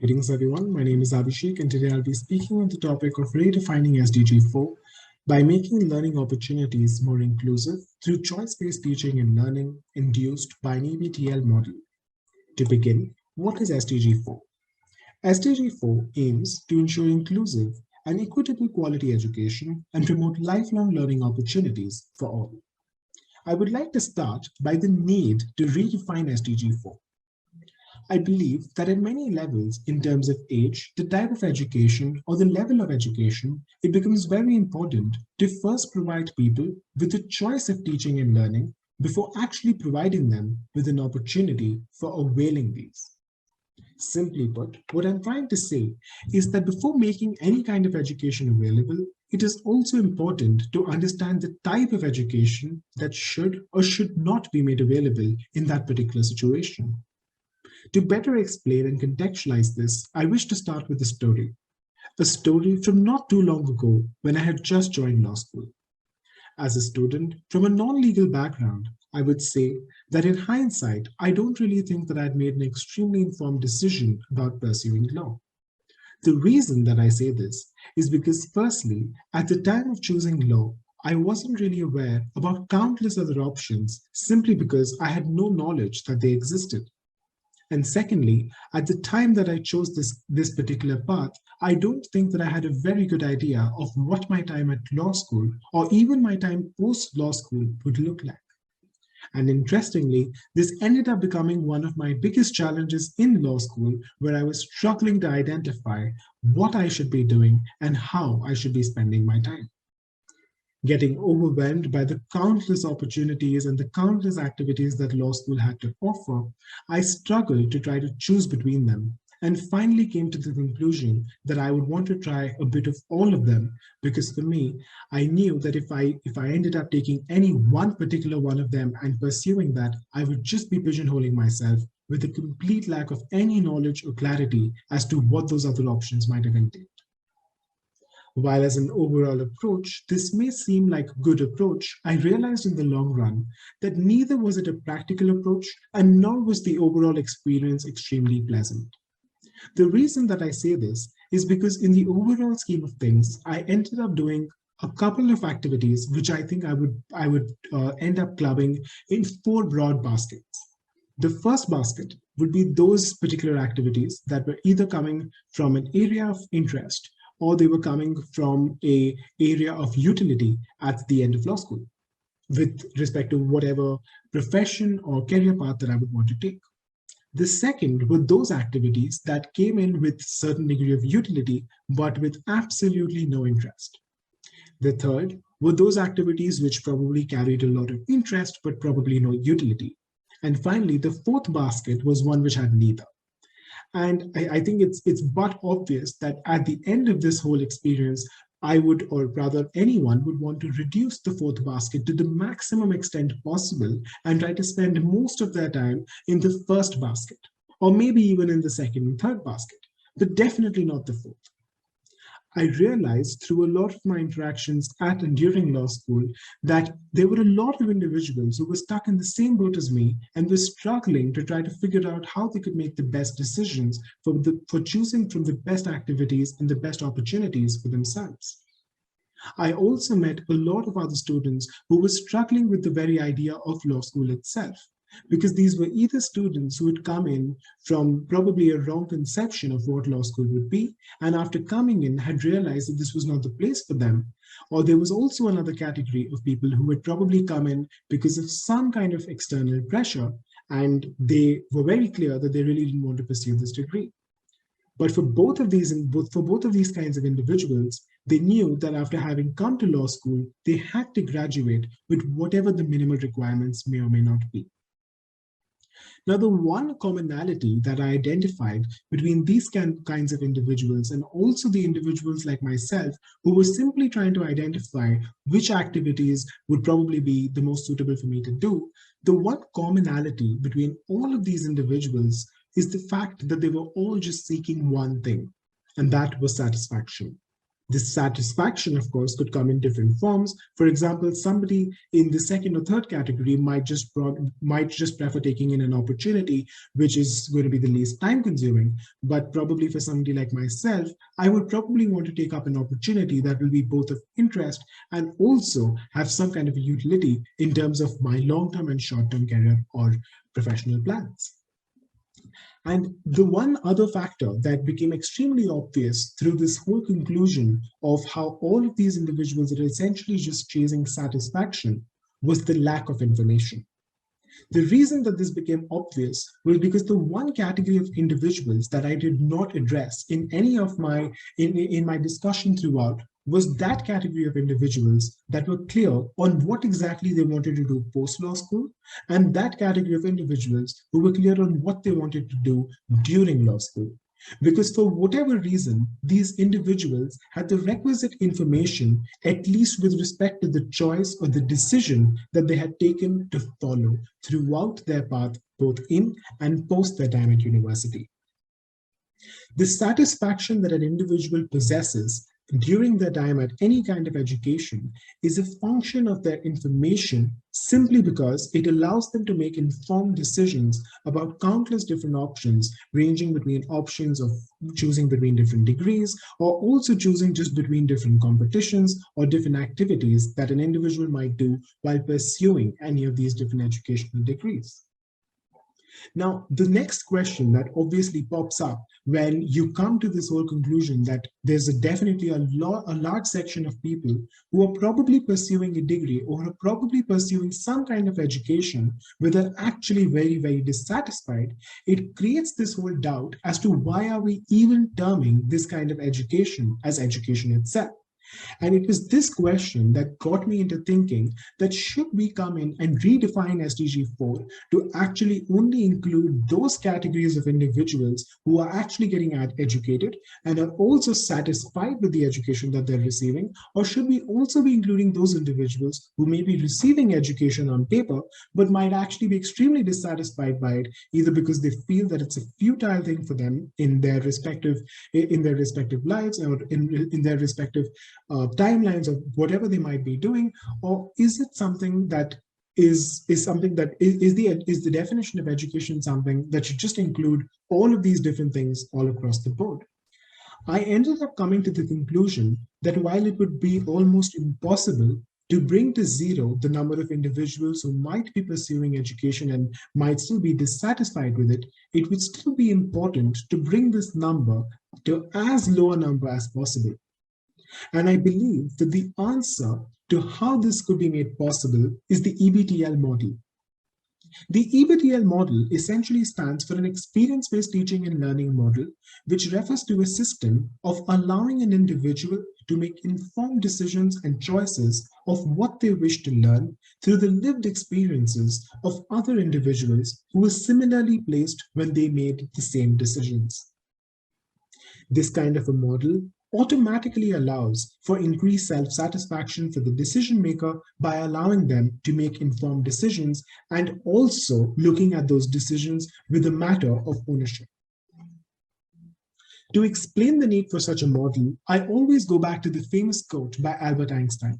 Greetings everyone, my name is Abhishek and today I'll be speaking on the topic of redefining SDG4 by making learning opportunities more inclusive through choice-based teaching and learning induced by an EBTL model. To begin, what is SDG4? SDG4 aims to ensure inclusive and equitable quality education and promote lifelong learning opportunities for all. I would like to start by the need to redefine SDG4. I believe that at many levels, in terms of age, the type of education, or the level of education, it becomes very important to first provide people with a choice of teaching and learning before actually providing them with an opportunity for availing these. Simply put, what I'm trying to say is that before making any kind of education available, it is also important to understand the type of education that should or should not be made available in that particular situation. To better explain and contextualize this, I wish to start with a story from not too long ago when I had just joined law school. As a student from a non-legal background, I would say that in hindsight, I don't really think that I'd made an extremely informed decision about pursuing law. The reason that I say this is because firstly, at the time of choosing law, I wasn't really aware about countless other options simply because I had no knowledge that they existed. And secondly, at the time that I chose this particular path, I don't think that I had a very good idea of what my time at law school or even my time post-law school would look like. And interestingly, this ended up becoming one of my biggest challenges in law school, where I was struggling to identify what I should be doing and how I should be spending my time. Getting overwhelmed by the countless opportunities and the countless activities that law school had to offer, I struggled to try to choose between them and finally came to the conclusion that I would want to try a bit of all of them, because for me, I knew that if I ended up taking any one particular one of them and pursuing that, I would just be pigeonholing myself with a complete lack of any knowledge or clarity as to what those other options might have entailed. While as an overall approach, this may seem like a good approach, I realized in the long run that neither was it a practical approach and nor was the overall experience extremely pleasant. The reason that I say this is because in the overall scheme of things, I ended up doing a couple of activities which I think I would end up clubbing in 4 broad baskets. The first basket would be those particular activities that were either coming from an area of interest or they were coming from an area of utility at the end of law school with respect to whatever profession or career path that I would want to take. The second were those activities that came in with certain degree of utility, but with absolutely no interest. The third were those activities which probably carried a lot of interest, but probably no utility. And finally, the fourth basket was one which had neither. And I think it's but obvious that at the end of this whole experience, I would, or rather anyone would want to reduce the fourth basket to the maximum extent possible and try to spend most of their time in the first basket, or maybe even in the second and third basket, but definitely not the fourth. I realized through a lot of my interactions at and during law school that there were a lot of individuals who were stuck in the same boat as me and were struggling to try to figure out how they could make the best decisions for choosing from the best activities and the best opportunities for themselves. I also met a lot of other students who were struggling with the very idea of law school itself, because these were either students who had come in from probably a wrong conception of what law school would be, and after coming in had realized that this was not the place for them, or there was also another category of people who had probably come in because of some kind of external pressure, and they were very clear that they really didn't want to pursue this degree. But for both of these kinds of individuals, they knew that after having come to law school, they had to graduate with whatever the minimal requirements may or may not be. Now, the one commonality that I identified between these kinds of individuals and also the individuals like myself who were simply trying to identify which activities would probably be the most suitable for me to do, the one commonality between all of these individuals is the fact that they were all just seeking one thing, and that was satisfaction. This satisfaction, of course, could come in different forms. For example, somebody in the second or third category might just prefer taking in an opportunity which is going to be the least time consuming. But probably for somebody like myself, I would probably want to take up an opportunity that will be both of interest and also have some kind of a utility in terms of my long-term and short-term career or professional plans. And the one other factor that became extremely obvious through this whole conclusion of how all of these individuals are essentially just chasing satisfaction was the lack of information. The reason that this became obvious was because the one category of individuals that I did not address in any of my in my discussion throughout was that category of individuals that were clear on what exactly they wanted to do post-law school, and that category of individuals who were clear on what they wanted to do during law school. Because for whatever reason, these individuals had the requisite information, at least with respect to the choice or the decision that they had taken to follow throughout their path, both in and post their time at university. The satisfaction that an individual possesses during their time at any kind of education is a function of their information simply because it allows them to make informed decisions about countless different options, ranging between options of choosing between different degrees or also choosing just between different competitions or different activities that an individual might do while pursuing any of these different educational degrees. Now, the next question that obviously pops up when you come to this whole conclusion that there's definitely a large section of people who are probably pursuing a degree or are probably pursuing some kind of education where they're actually very, very dissatisfied, it creates this whole doubt as to why are we even terming this kind of education as education itself. And it was this question that got me into thinking that should we come in and redefine SDG4 to actually only include those categories of individuals who are actually getting educated and are also satisfied with the education that they're receiving, or should we also be including those individuals who may be receiving education on paper but might actually be extremely dissatisfied by it, either because they feel that it's a futile thing for them in their respective lives or in their respective timelines of whatever they might be doing, or is it something that is the definition of education something that should just include all of these different things all across the board? I ended up coming to the conclusion that while it would be almost impossible to bring to zero the number of individuals who might be pursuing education and might still be dissatisfied with it, it would still be important to bring this number to as low a number as possible. And I believe that the answer to how this could be made possible is the EBTL model. The EBTL model essentially stands for an experience-based teaching and learning model, which refers to a system of allowing an individual to make informed decisions and choices of what they wish to learn through the lived experiences of other individuals who were similarly placed when they made the same decisions. This kind of a model automatically allows for increased self-satisfaction for the decision maker by allowing them to make informed decisions and also looking at those decisions with a matter of ownership. To explain the need for such a model, I always go back to the famous quote by Albert Einstein.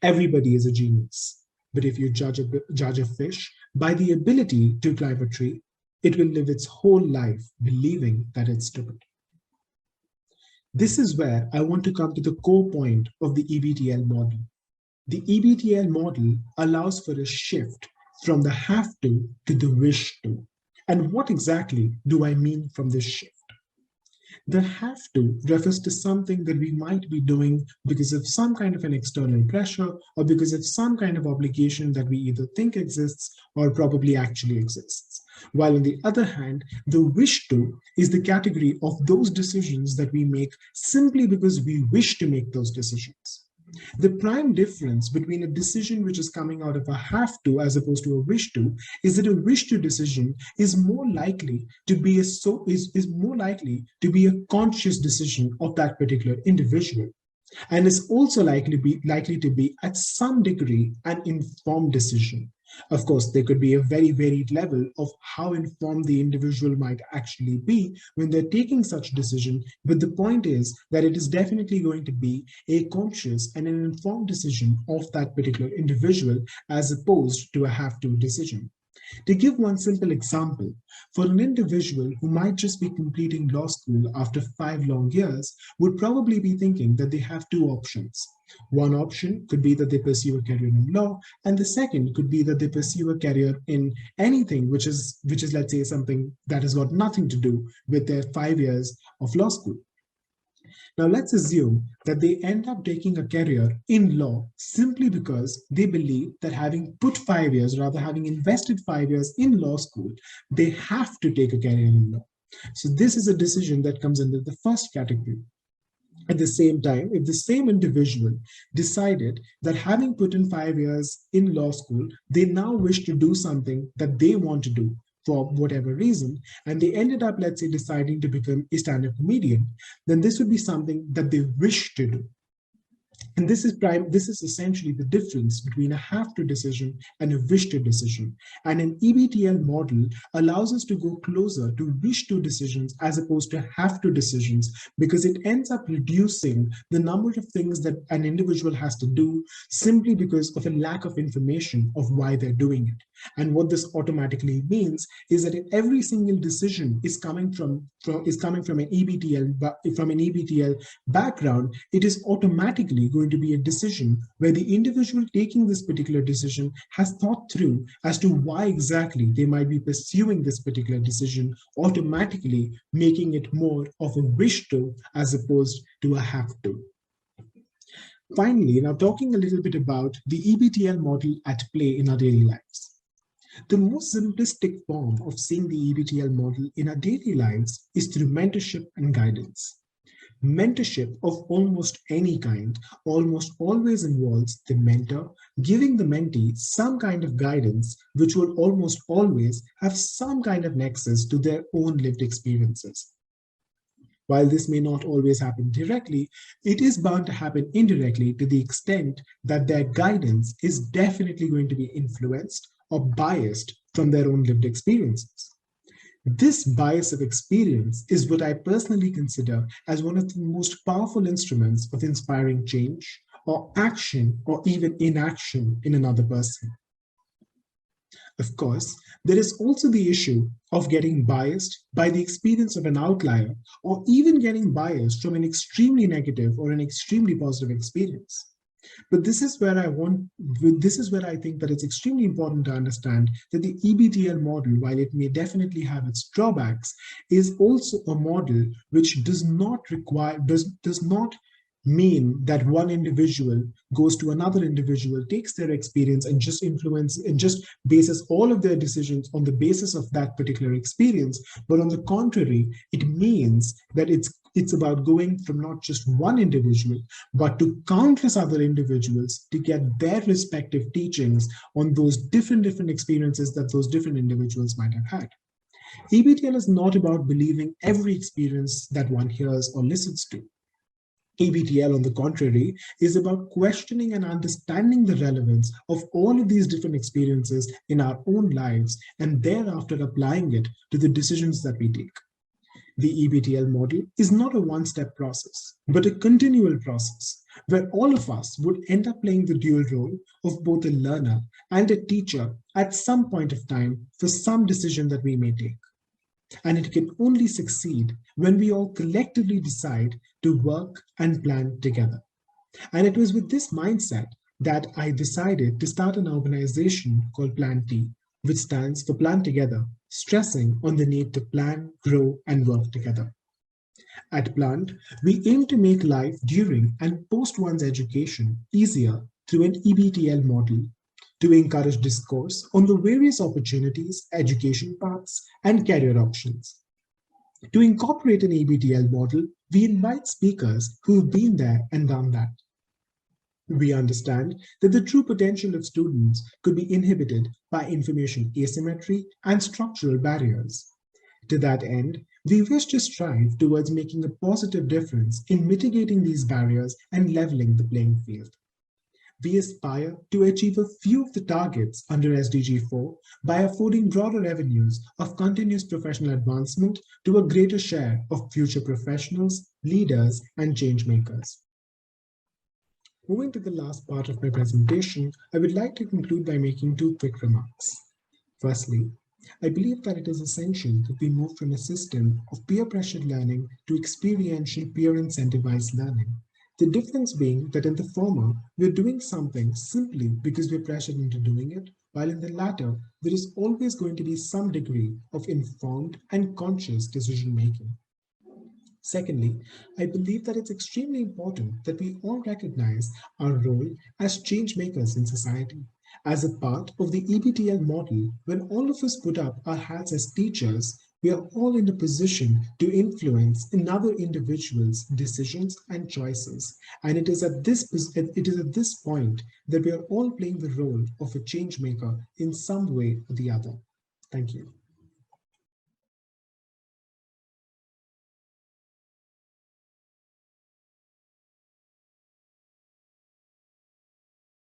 Everybody is a genius, but if you judge a fish by the ability to climb a tree, it will live its whole life believing that it's stupid. This is where I want to come to the core point of the EBTL model. The EBTL model allows for a shift from the have to the wish to. And what exactly do I mean from this shift? The have to refers to something that we might be doing because of some kind of an external pressure or because of some kind of obligation that we either think exists or probably actually exists. While on the other hand, the wish to is the category of those decisions that we make simply because we wish to make those decisions. The prime difference between a decision which is coming out of a have to as opposed to a wish to is that a wish to decision is more likely to be a conscious decision of that particular individual, and is also likely to be at some degree an informed decision, Of course, there could be a very varied level of how informed the individual might actually be when they're taking such decision, but the point is that it is definitely going to be a conscious and an informed decision of that particular individual as opposed to a have-to decision. To give one simple example, for an individual who might just be completing law school after 5 long years, would probably be thinking that they have two options. One option could be that they pursue a career in law, and the second could be that they pursue a career in anything which is let's say something that has got nothing to do with their 5 years of law school. Now, let's assume that they end up taking a career in law simply because they believe that having put 5 years, rather having invested 5 years in law school, they have to take a career in law. So this is a decision that comes under the first category. At the same time, if the same individual decided that having put in 5 years in law school, they now wish to do something that they want to do for whatever reason, and they ended up, let's say, deciding to become a stand-up comedian, then this would be something that they wish to do. And this is essentially the difference between a have to decision and a wish to decision. And an EBTL model allows us to go closer to wish to decisions as opposed to have to decisions, because it ends up reducing the number of things that an individual has to do simply because of a lack of information of why they're doing it. And what this automatically means is that if every single decision is coming from an EBTL background, it is automatically going to be a decision where the individual taking this particular decision has thought through as to why exactly they might be pursuing this particular decision, automatically making it more of a wish to as opposed to a have to. Finally, now talking a little bit about the EBTL model at play in our daily lives. The most simplistic form of seeing the EBTL model in our daily lives is through mentorship and guidance. Mentorship of almost any kind almost always involves the mentor giving the mentee some kind of guidance, which will almost always have some kind of nexus to their own lived experiences. While this may not always happen directly, it is bound to happen indirectly to the extent that their guidance is definitely going to be influenced or biased from their own lived experiences. This bias of experience is what I personally consider as one of the most powerful instruments of inspiring change or action or even inaction in another person. Of course, there is also the issue of getting biased by the experience of an outlier or even getting biased from an extremely negative or an extremely positive experience. But this is where I think that it's extremely important to understand that the EBTL model, while it may definitely have its drawbacks, is also a model which does not mean that one individual goes to another individual, takes their experience and just bases all of their decisions on the basis of that particular experience. But on the contrary, it means that it's about going from not just one individual, but to countless other individuals to get their respective teachings on those different experiences that those different individuals might have had. EBTL is not about believing every experience that one hears or listens to. EBTL, on the contrary, is about questioning and understanding the relevance of all of these different experiences in our own lives and thereafter applying it to the decisions that we take. The EBTL model is not a one-step process, but a continual process where all of us would end up playing the dual role of both a learner and a teacher at some point of time for some decision that we may take. And it can only succeed when we all collectively decide to work and plan together. And it was with this mindset that I decided to start an organization called Plan T, which stands for Plan Together, stressing on the need to plan, grow, and work together. At Plant, we aim to make life during and post one's education easier through an EBTL model, to encourage discourse on the various opportunities, education paths, and career options. To incorporate an EBTL model, we invite speakers who have been there and done that. We understand that the true potential of students could be inhibited by information asymmetry and structural barriers. To that end, we wish to strive towards making a positive difference in mitigating these barriers and leveling the playing field. We aspire to achieve a few of the targets under SDG4 by affording broader avenues of continuous professional advancement to a greater share of future professionals, leaders, and change makers. Moving to the last part of my presentation, I would like to conclude by making two quick remarks. Firstly, I believe that it is essential that we move from a system of peer-pressured learning to experiential peer-incentivized learning. The difference being that in the former, we're doing something simply because we're pressured into doing it, while in the latter, there is always going to be some degree of informed and conscious decision making. Secondly, I believe that it's extremely important that we all recognize our role as change makers in society. As a part of the EBTL model, when all of us put up our hats as teachers, we are all in a position to influence another individual's decisions and choices. And it is at this point that we are all playing the role of a change maker in some way or the other. Thank you.